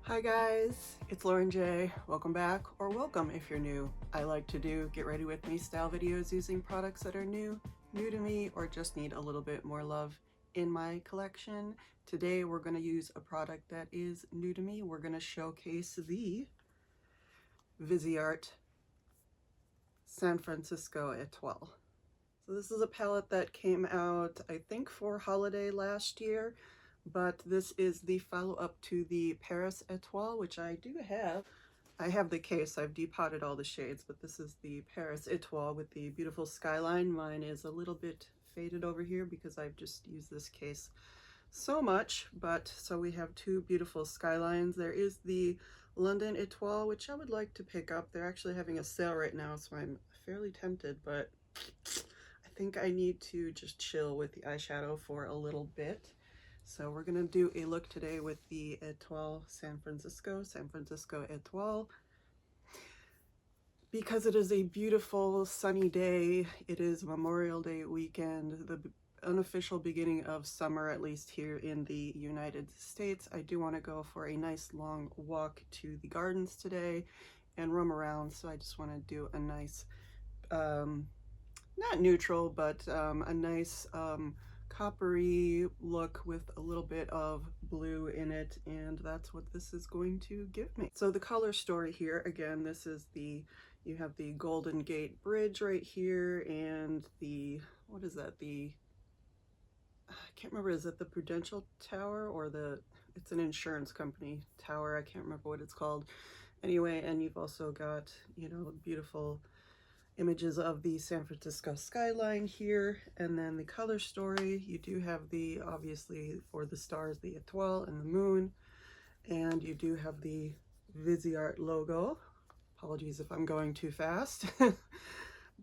Hi guys, it's Lauren J. Welcome back, or welcome if you're new. I like to do get ready with me style videos using products that are new to me, or just need a little bit more love in my collection. Today we're going to use a product that is new to me. We're going to showcase the Viseart San Francisco Etoile. So this is a palette that came out, I think, for holiday last year. But this is the follow-up to the Paris Etoile, which I do have. I have the case, I've depotted all the shades, but this is the Paris Etoile with the beautiful skyline. Mine is a little bit faded over here because I've just used this case so much, but so we have two beautiful skylines. There is the London Etoile, which I would like to pick up. They're actually having a sale right now, so I'm fairly tempted, but I think I need to just chill with the eyeshadow for a little bit. So we're going to do a look today with the Etoile San Francisco Etoile. Because it is a beautiful sunny day, it is Memorial Day weekend, the unofficial beginning of summer, at least here in the United States. I do want to go for a nice long walk to the gardens today and roam around, so I just want to do a nice, not neutral, but a nice coppery look with a little bit of blue in it, and that's what this is going to give me. So the color story here, again, this is you have the Golden Gate Bridge right here, and the, what is that, I can't remember, is it the Prudential Tower or it's an insurance company tower, I can't remember what it's called. Anyway, and you've also got, you know, beautiful images of the San Francisco skyline here, and then the color story, you do have the, obviously for the stars, the Etoile and the moon, and you do have the Viseart logo. Apologies if I'm going too fast.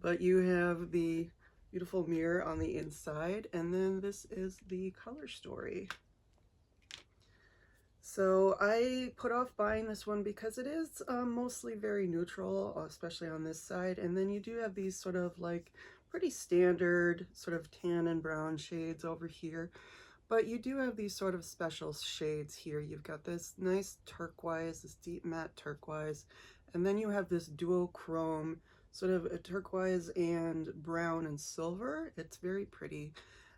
But you have the beautiful mirror on the inside, and then this is the color story. So I put off buying this one because it is mostly very neutral, especially on this side. And then you do have these sort of like pretty standard sort of tan and brown shades over here. But you do have these sort of special shades here. You've got this nice turquoise, this deep matte turquoise. And then you have this duochrome, sort of a turquoise and brown and silver. It's very pretty.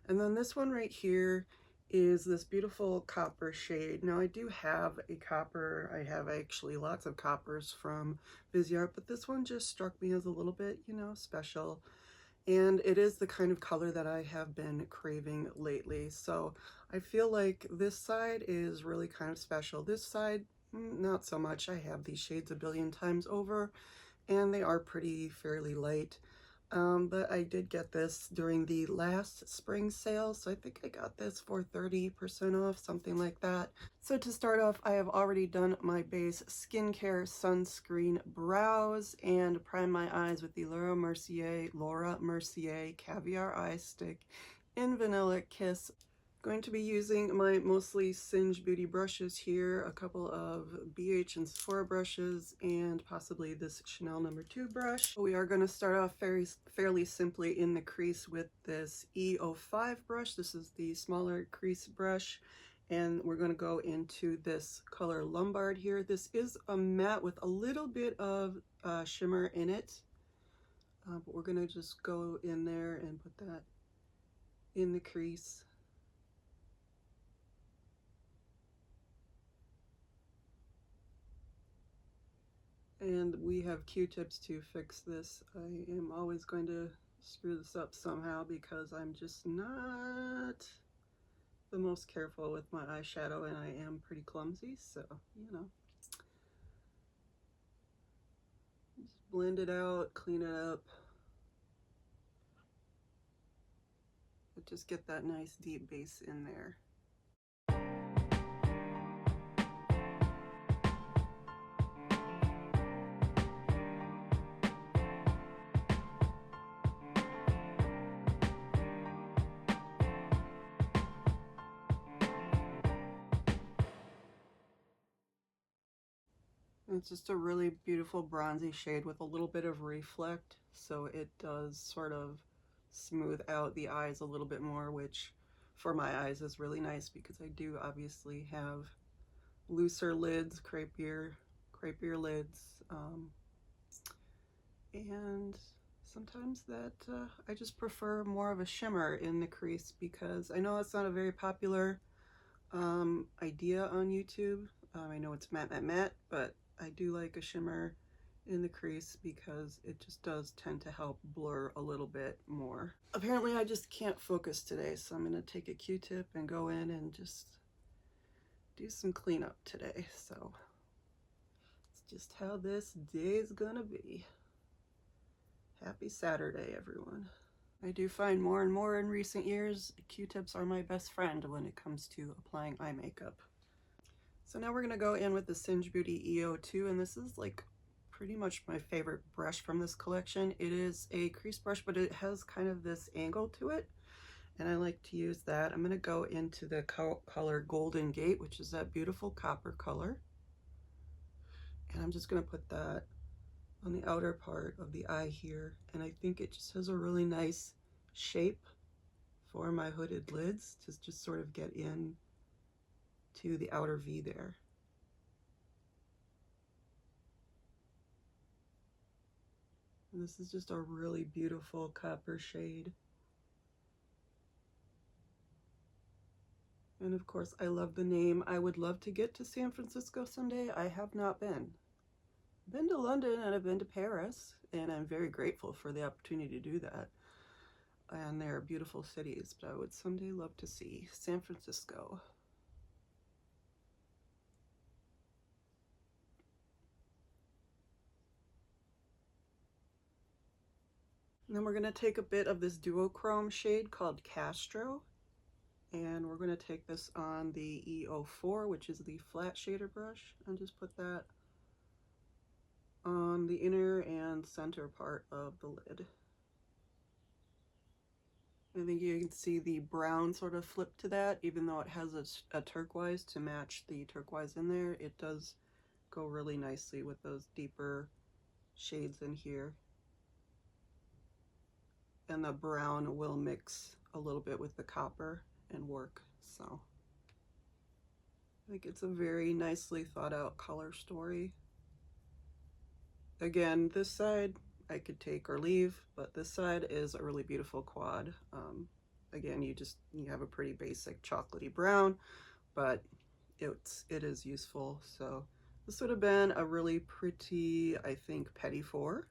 And then this one right here is this beautiful copper shade. Now I do have a copper, I have actually lots of coppers from Viseart, but this one just struck me as a little bit, you know, special. And it is the kind of color that I have been craving lately. So I feel like this side is really kind of special. This side, not so much. I have these shades a billion times over, and they are fairly light. But I did get this during the last spring sale, so I think I got this for 30% off, something like that. So to start off, I have already done my base skincare sunscreen brows and prime my eyes with the Laura Mercier Caviar Eye Stick in Vanilla Kiss. Going to be using my mostly Singe Beauty brushes here, a couple of BH and Sephora brushes, and possibly this Chanel No. 2 brush. We are going to start off fairly simply in the crease with this E05 brush. This is the smaller crease brush, and we're going to go into this color Lombard here. This is a matte with a little bit of shimmer in it, but we're going to just go in there and put that in the crease. And we have Q-tips to fix this. I am always going to screw this up somehow because I'm just not the most careful with my eyeshadow, and I am pretty clumsy, so, you know. Just blend it out, clean it up. But just get that nice deep base in there. It's just a really beautiful bronzy shade with a little bit of reflect, so it does sort of smooth out the eyes a little bit more, which for my eyes is really nice because I do obviously have looser lids, crepier lids, and sometimes that I just prefer more of a shimmer in the crease, because I know it's not a very popular idea on YouTube. I know it's matte, but I do like a shimmer in the crease because it just does tend to help blur a little bit more. Apparently I just can't focus today, so I'm going to take a Q-tip and go in and just do some cleanup today. So it's just how this day's gonna be. Happy Saturday, everyone. I do find more and more in recent years Q-tips are my best friend when it comes to applying eye makeup. So now we're going to go in with the Singe Beauty EO2, and this is like pretty much my favorite brush from this collection. It is a crease brush, but it has kind of this angle to it, and I like to use that. I'm going to go into the color Golden Gate, which is that beautiful copper color, and I'm just going to put that on the outer part of the eye here, and I think it just has a really nice shape for my hooded lids to just sort of get in to the outer V there. And this is just a really beautiful copper shade. And of course, I love the name. I would love to get to San Francisco someday. I have not been. I've been to London and I've been to Paris, and I'm very grateful for the opportunity to do that. And they're beautiful cities, but I would someday love to see San Francisco. And then we're going to take a bit of this duochrome shade called Castro, and we're going to take this on the EO4, which is the flat shader brush, and just put that on the inner and center part of the lid. I think you can see the brown sort of flip to that, even though it has a turquoise to match the turquoise in there. It does go really nicely with those deeper shades in here. And the brown will mix a little bit with the copper and work. So I think it's a very nicely thought out color story. Again, this side I could take or leave, but this side is a really beautiful quad. Again, you have a pretty basic chocolatey brown, but it is useful. So this would have been a really pretty, I think, Petit Four.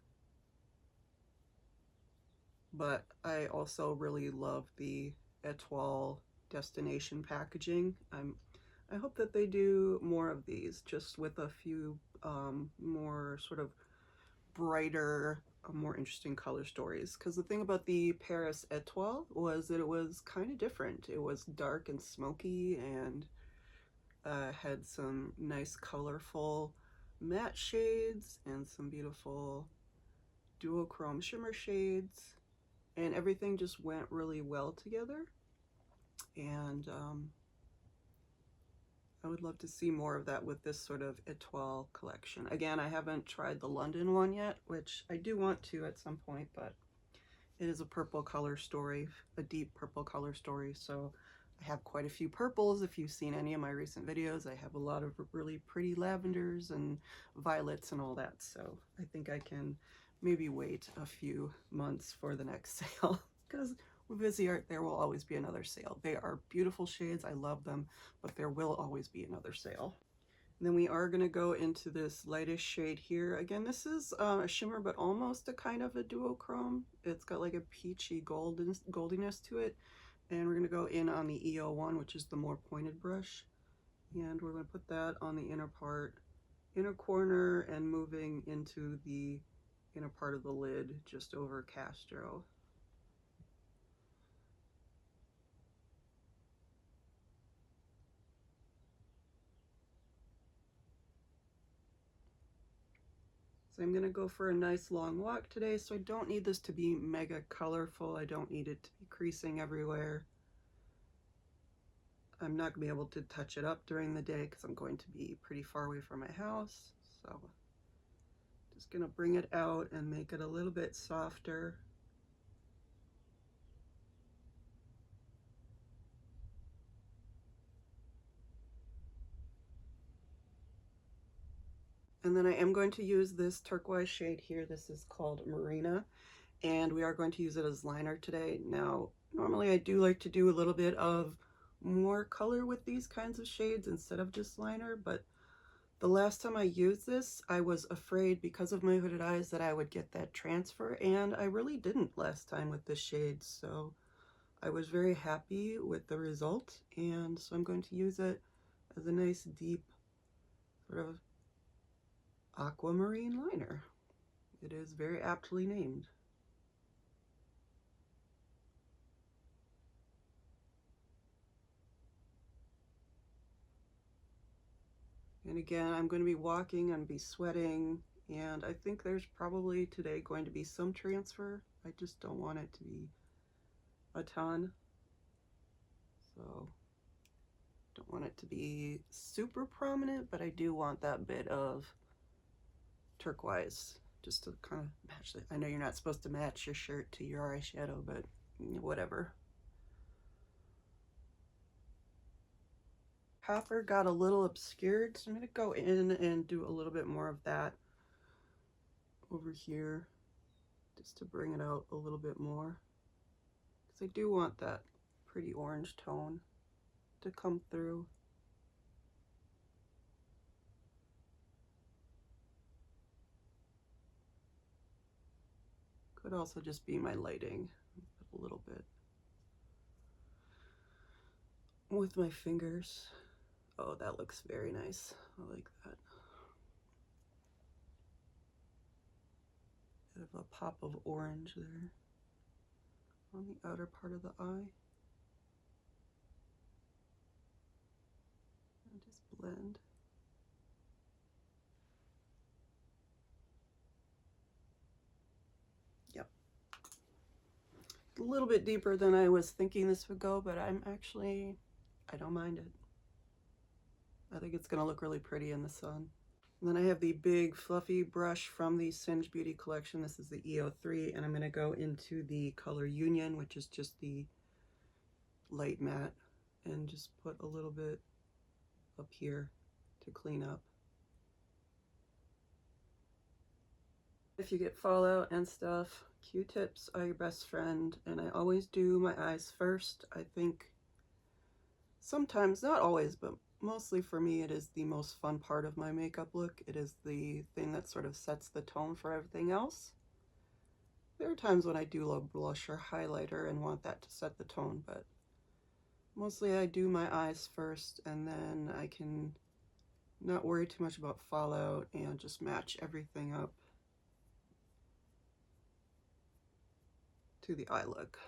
But I also really love the Etoile destination packaging. I hope that they do more of these, just with a few more sort of brighter, more interesting color stories. Because the thing about the Paris Etoile was that it was kind of different. It was dark and smoky, and had some nice colorful matte shades and some beautiful duochrome shimmer shades. And everything just went really well together, and I would love to see more of that with this sort of Etoile collection. Again, I haven't tried the London one yet, which I do want to at some point, but it is a purple color story, a deep purple color story, so I have quite a few purples. If you've seen any of my recent videos, I have a lot of really pretty lavenders and violets and all that, so I think I can maybe wait a few months for the next sale, because with Viseart there will always be another sale. They are beautiful shades, I love them, but there will always be another sale. And then we are going to go into this lightest shade here. Again, this is a shimmer, but almost a kind of a duochrome. It's got like a peachy goldiness to it, and we're going to go in on the EO1, which is the more pointed brush, and we're going to put that on the inner part, inner corner, and moving into the inner part of the lid just over Castro. So I'm going to go for a nice long walk today, so I don't need this to be mega colorful. I don't need it to be creasing everywhere. I'm not going to be able to touch it up during the day because I'm going to be pretty far away from my house. So just going to bring it out and make it a little bit softer. And then I am going to use this turquoise shade here. This is called Marina, and we are going to use it as liner today. Now, normally I do like to do a little bit of more color with these kinds of shades instead of just liner, but the last time I used this, I was afraid because of my hooded eyes that I would get that transfer, and I really didn't last time with this shade, so I was very happy with the result, and so I'm going to use it as a nice deep sort of aquamarine liner. It is very aptly named. And again, I'm going to be walking and be sweating, and I think there's probably today going to be some transfer. I just don't want it to be a ton. So don't want it to be super prominent, but I do want that bit of turquoise just to kind of match it. I know you're not supposed to match your shirt to your eyeshadow, but whatever. Copper got a little obscured, so I'm going to go in and do a little bit more of that over here just to bring it out a little bit more, because I do want that pretty orange tone to come through. Could also just be my lighting a little bit with my fingers. Oh, that looks very nice. I like that. Bit of a pop of orange there on the outer part of the eye. And just blend. Yep. A little bit deeper than I was thinking this would go, but I don't mind it. I think it's going to look really pretty in the sun. And then I have the big fluffy brush from the Singe Beauty collection. This is the EO3, and I'm going to go into the color Union, which is just the light matte, and just put a little bit up here to clean up. If you get fallout and stuff, Q-tips are your best friend, and I always do my eyes first. I think sometimes, not always, but mostly for me, it is the most fun part of my makeup look. It is the thing that sort of sets the tone for everything else. There are times when I do love blush or highlighter and want that to set the tone, but mostly I do my eyes first, and then I can not worry too much about fallout and just match everything up to the eye look.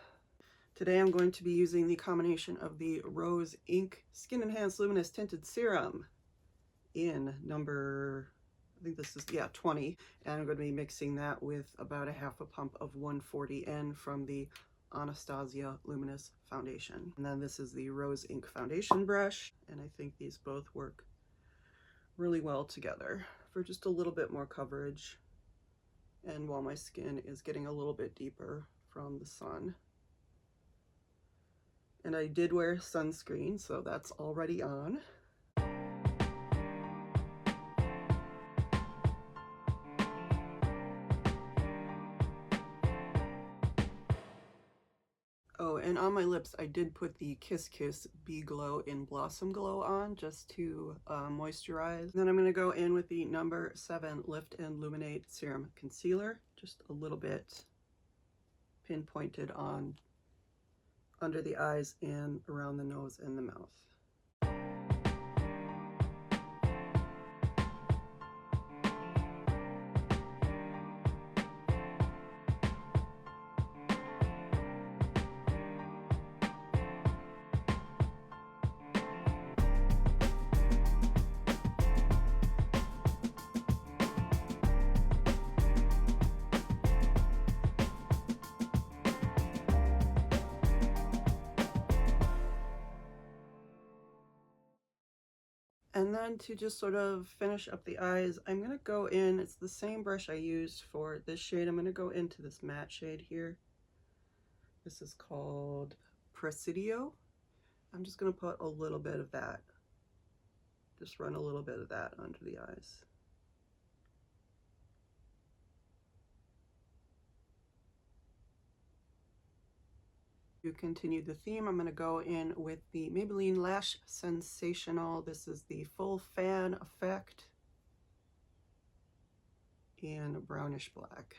Today I'm going to be using the combination of the Rose Ink Skin Enhanced Luminous Tinted Serum in number, I think this is, yeah, 20. And I'm going to be mixing that with about a half a pump of 140N from the Anastasia Luminous Foundation. And then this is the Rose Ink Foundation brush, and I think these both work really well together for just a little bit more coverage, and while my skin is getting a little bit deeper from the sun. And I did wear sunscreen, so that's already on. Oh, and on my lips, I did put the KissKiss Bee Glow in Blossom Glow on just to moisturize. Then I'm going to go in with the number 7 Lift and Illuminate Serum Concealer, just a little bit pinpointed on under the eyes and around the nose and the mouth. And then to just sort of finish up the eyes, I'm going to go in, it's the same brush I used for this shade. I'm going to go into this matte shade here. This is called Presidio. I'm just going to put a little bit of that. Just run a little bit of that under the eyes. To continue the theme, I'm going to go in with the Maybelline Lash Sensational. This is the Full Fan Effect in Brownish Black.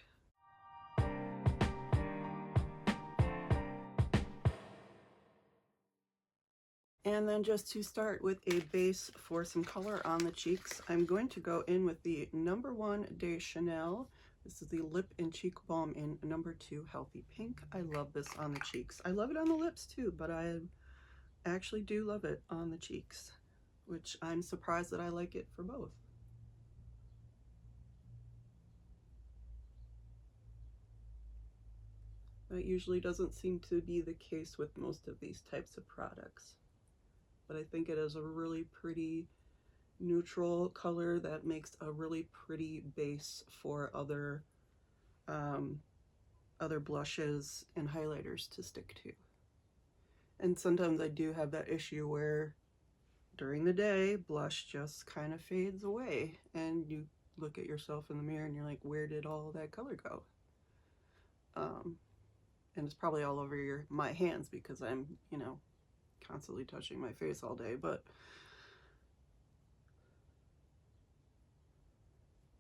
And then just to start with a base for some color on the cheeks, I'm going to go in with the No1 de Chanel. This is the Lip and Cheek Balm in number 2 Healthy Pink. I love this on the cheeks. I love it on the lips too, but I actually do love it on the cheeks, which I'm surprised that I like it for both. That usually doesn't seem to be the case with most of these types of products, but I think it is a really pretty neutral color that makes a really pretty base for other blushes and highlighters to stick to. And sometimes I do have that issue where during the day blush just kind of fades away and you look at yourself in the mirror and you're like, where did all that color go? And it's probably all over my hands because I'm, you know, constantly touching my face all day, but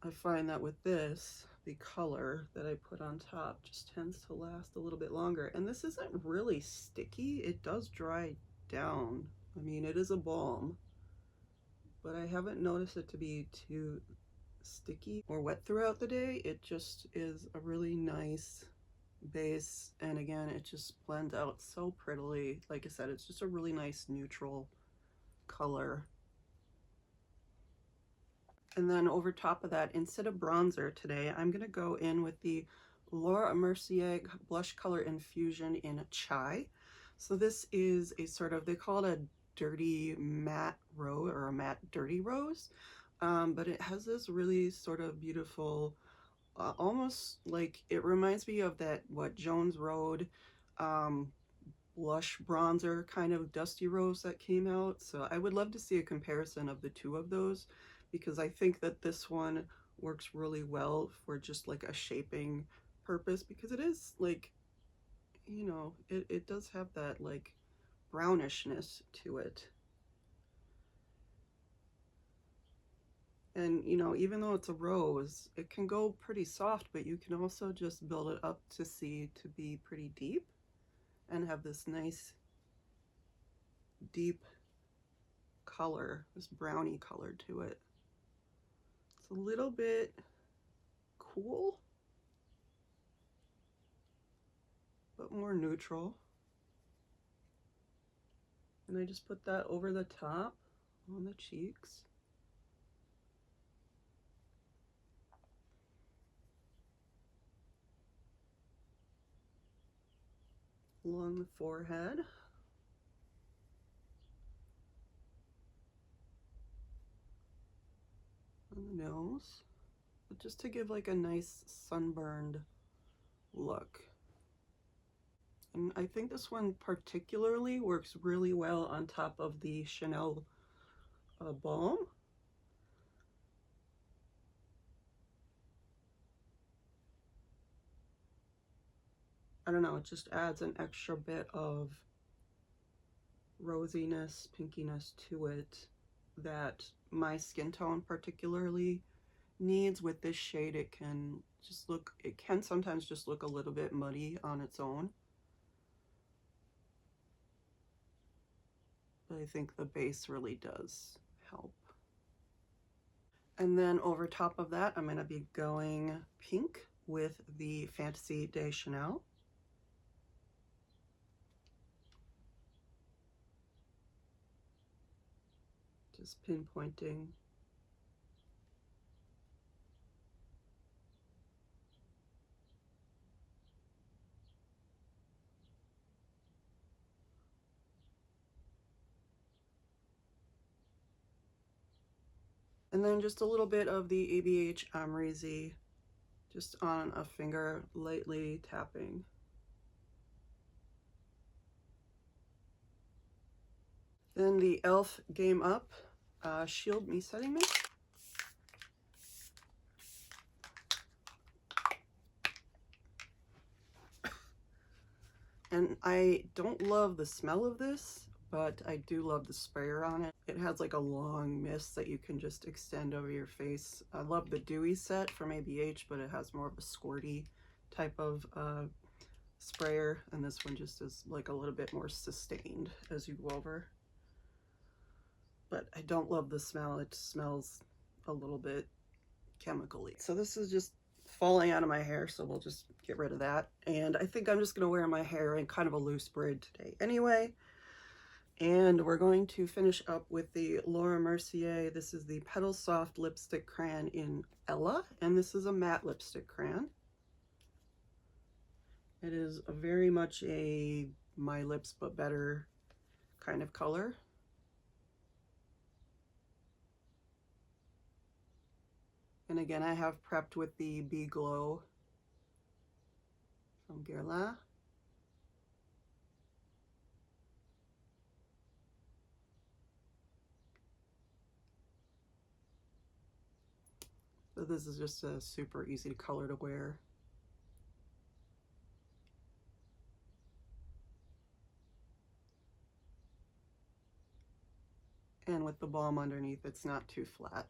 I find that with this, the color that I put on top just tends to last a little bit longer. And this isn't really sticky. It does dry down. I mean, it is a balm, but I haven't noticed it to be too sticky or wet throughout the day. It just is a really nice base, and again, it just blends out so prettily. Like I said, it's just a really nice neutral color. And then over top of that, instead of bronzer today, I'm going to go in with the Laura Mercier Blush Color Infusion in Chai. So this is a sort of, they call it a dirty matte rose or a matte dirty rose, but it has this really sort of beautiful, almost like, it reminds me of that, what, Jones Road blush bronzer kind of dusty rose that came out. So I would love to see a comparison of the two of those, because I think that this one works really well for just like a shaping purpose, because it is like, you know, it does have that like brownishness to it. And, you know, even though it's a rose, it can go pretty soft, but you can also just build it up to be pretty deep and have this nice deep color, this brownie color to it. It's a little bit cool, but more neutral. And I just put that over the top on the cheeks. Along the forehead. On the nose. But just to give like a nice sunburned look. And I think this one particularly works really well on top of the Chanel Balm. I don't know, it just adds an extra bit of rosiness, pinkiness to it that my skin tone particularly needs. With this shade, it can sometimes just look a little bit muddy on its own. But I think the base really does help. And then over top of that, I'm going to be going pink with the Fantaisie de Chanel. Just pinpointing. And then just a little bit of the ABH Luminous, just on a finger, lightly tapping. Then the e.l.f. Game Up Shield Me Setting Mist. And I don't love the smell of this, but I do love the sprayer on it. It has like a long mist that you can just extend over your face. I love the dewy set from ABH, but it has more of a squirty type of sprayer, and this one just is like a little bit more sustained as you go over. But I don't love the smell. It smells a little bit chemically. So this is just falling out of my hair, so we'll just get rid of that. And I think I'm just going to wear my hair in kind of a loose braid today anyway. And we're going to finish up with the Laura Mercier. This is the Petal Soft Lipstick Crayon in Ella, and this is a matte lipstick crayon. It is very much a My Lips But Better kind of color. And again, I have prepped with the Be Glow from Guerlain. So this is just a super easy color to wear. And with the balm underneath, it's not too flat.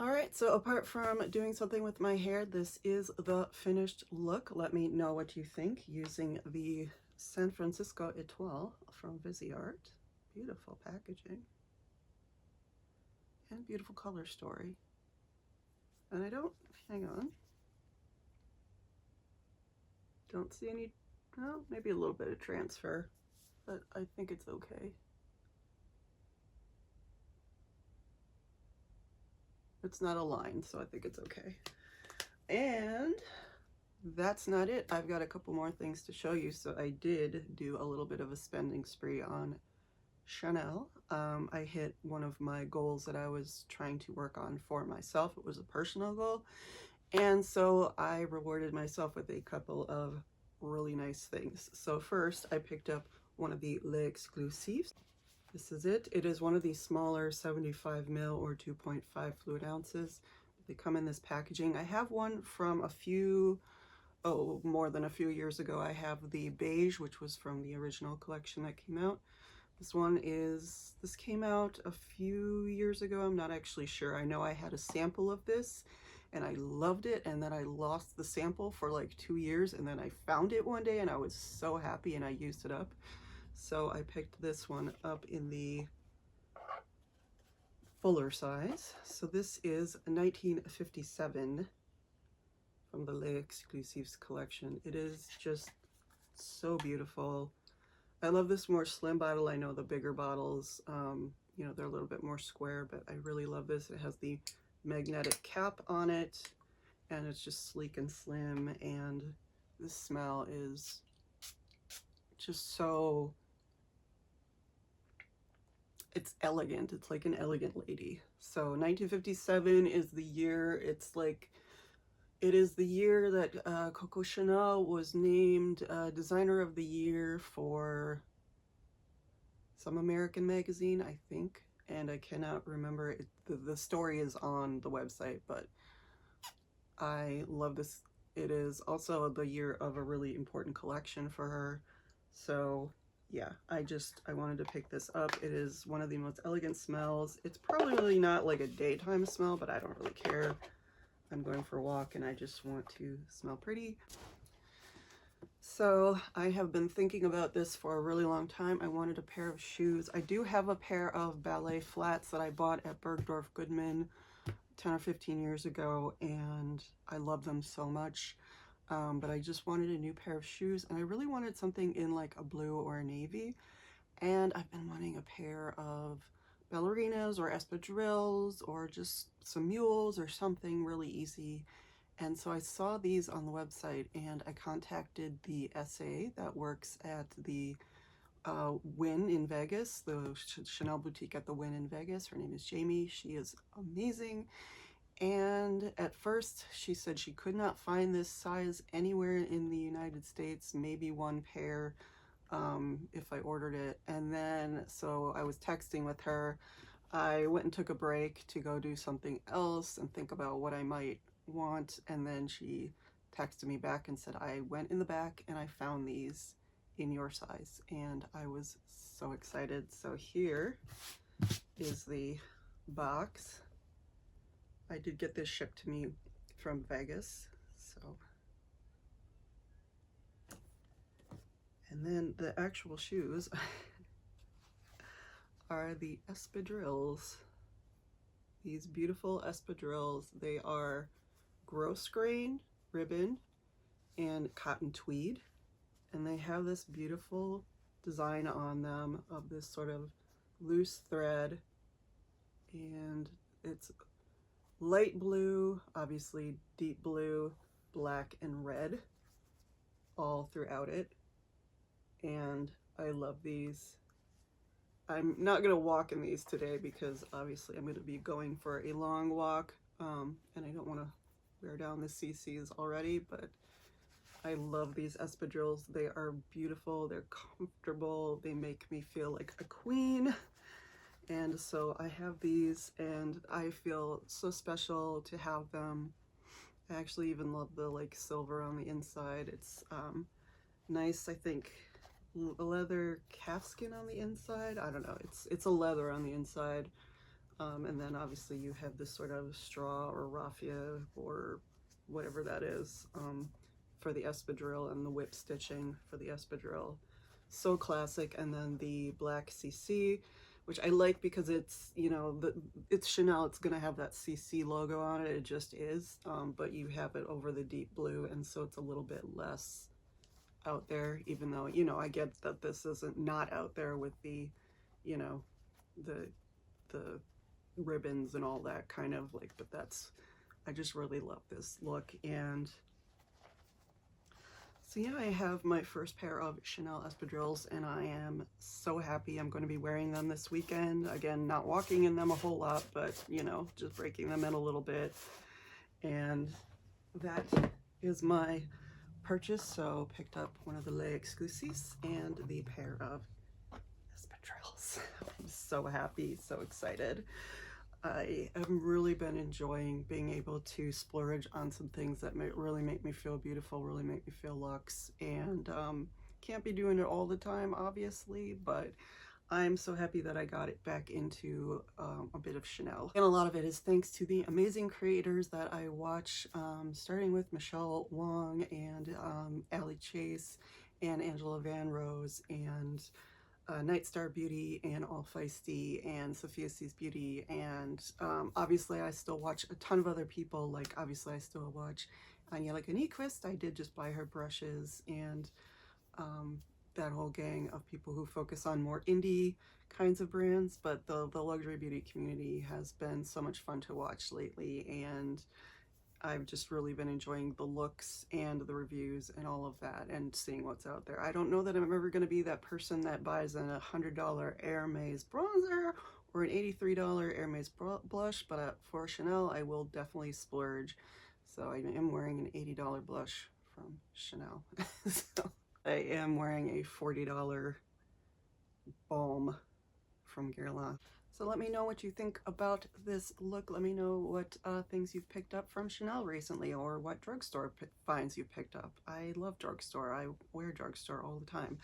Alright, so apart from doing something with my hair, this is the finished look. Let me know what you think using the San Francisco Etoile from Viseart. Beautiful packaging. And beautiful color story. And I don't, hang on. Don't see any, well, maybe a little bit of transfer, but I think it's okay. It's not a line, so I think it's okay. And that's not it. I've got a couple more things to show you. So I did do a little bit of a spending spree on Chanel. I hit one of my goals that I was trying to work on for myself. It was a personal goal. And so I rewarded myself with a couple of really nice things. So first, I picked up one of the Les Exclusifs. This is it. It is one of these smaller 75 ml or 2.5 fluid ounces. They come in this packaging. I have one from more than a few years ago. I have the beige, which was from the original collection that came out. This came out a few years ago. I'm not actually sure. I know I had a sample of this and I loved it, and then I lost the sample for like 2 years, and then I found it one day and I was so happy and I used it up. So I picked this one up in the fuller size. So this is 1957 from the Les Exclusifs collection. It is just so beautiful. I love this more slim bottle. I know the bigger bottles, you know, they're a little bit more square, but I really love this. It has the magnetic cap on it, and it's just sleek and slim, and the smell is just so, it's elegant. It's like an elegant lady. So 1957 is the year. It's like, it is the year that Coco Chanel was named Designer of the Year for some American magazine, I think, and I cannot remember it. The story is on the website, but I love this. It is also the year of a really important collection for her. So yeah, I wanted to pick this up. It is one of the most elegant smells. It's probably not like a daytime smell, but I don't really care. I'm going for a walk and I just want to smell pretty. So I have been thinking about this for a really long time. I wanted a pair of shoes. I do have a pair of ballet flats that I bought at Bergdorf Goodman 10 or 15 years ago, and I love them so much. But I just wanted a new pair of shoes, and I really wanted something in like a blue or a navy. And I've been wanting a pair of ballerinas or espadrilles or just some mules or something really easy. And so I saw these on the website, and I contacted the SA that works at the Wynn in Vegas, the Chanel boutique at the Wynn in Vegas. Her name is Jamie. She is amazing. And at first she said she could not find this size anywhere in the United States, maybe one pair if I ordered it. And then, so I was texting with her. I went and took a break to go do something else and think about what I might want, and then she texted me back and said, I went in the back and I found these in your size, and I was so excited. So here is the box. I did get this shipped to me from Vegas, so. And then the actual shoes are the Espadrilles. These beautiful Espadrilles. They are Grosgrain ribbon and cotton tweed, and they have this beautiful design on them of this sort of loose thread, and it's light blue, obviously deep blue, black, and red all throughout it. And I love these. I'm not going to walk in these today because obviously I'm going to be going for a long walk, and I don't want to wear down the CCs already, but I love these Espadrilles. They are beautiful, they're comfortable, they make me feel like a queen. And so I have these, and I feel so special to have them. I actually even love the like silver on the inside. It's nice, I think, leather calfskin on the inside. I don't know, it's a leather on the inside. And then obviously you have this sort of straw or raffia or whatever that is for the espadrille, and the whip stitching for the espadrille. So classic. And then the black CC, which I like because it's, you know, it's Chanel, it's gonna have that CC logo on it, it just is, but you have it over the deep blue, and so it's a little bit less out there, even though, you know, I get that this isn't not out there with the, you know, the ribbons and all that kind of like, but that's, I just really love this look. And so yeah, I have my first pair of Chanel espadrilles, and I am so happy. I'm going to be wearing them this weekend. Again, not walking in them a whole lot, but you know, just breaking them in a little bit. And that is my purchase. So picked up one of the Les Exclusifs and the pair of espadrilles. I'm so happy, so excited. I have really been enjoying being able to splurge on some things that really make me feel beautiful, really make me feel luxe, and can't be doing it all the time, obviously, but I'm so happy that I got it back into a bit of Chanel. And a lot of it is thanks to the amazing creators that I watch, starting with Michelle Wong and Allie Chase and Angela Van Rose and Nightstar Beauty and All Feisty and Sophia Sees Beauty, and obviously I still watch a ton of other people. Like obviously I still watch Aniela Nyquist. I did just buy her brushes, and that whole gang of people who focus on more indie kinds of brands. But the luxury beauty community has been so much fun to watch lately, and I've just really been enjoying the looks and the reviews and all of that, and seeing what's out there. I don't know that I'm ever going to be that person that buys a $100 Hermes bronzer or an $83 Hermes blush, but for Chanel, I will definitely splurge. So I am wearing an $80 blush from Chanel. So I am wearing a $40 Balm from Guerlain. So let me know what you think about this look. Let me know what things you've picked up from Chanel recently, or what drugstore finds you've picked up. I love drugstore. I wear drugstore all the time.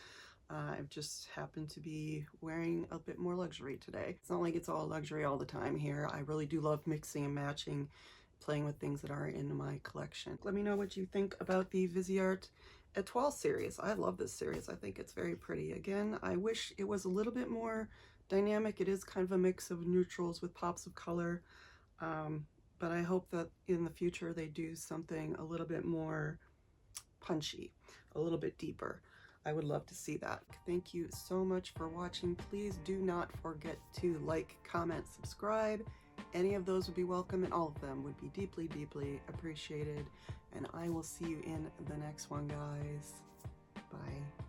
I've just happened to be wearing a bit more luxury today. It's not like it's all luxury all the time here. I really do love mixing and matching, playing with things that are in my collection. Let me know what you think about the Viseart Etoile series. I love this series. I think it's very pretty. Again, I wish it was a little bit more dynamic. It is kind of a mix of neutrals with pops of color, but I hope that in the future they do something a little bit more punchy, a little bit deeper. I would love to see that. Thank you so much for watching. Please do not forget to like, comment, subscribe. Any of those would be welcome, and all of them would be deeply, deeply appreciated. And I will see you in the next one, guys. Bye.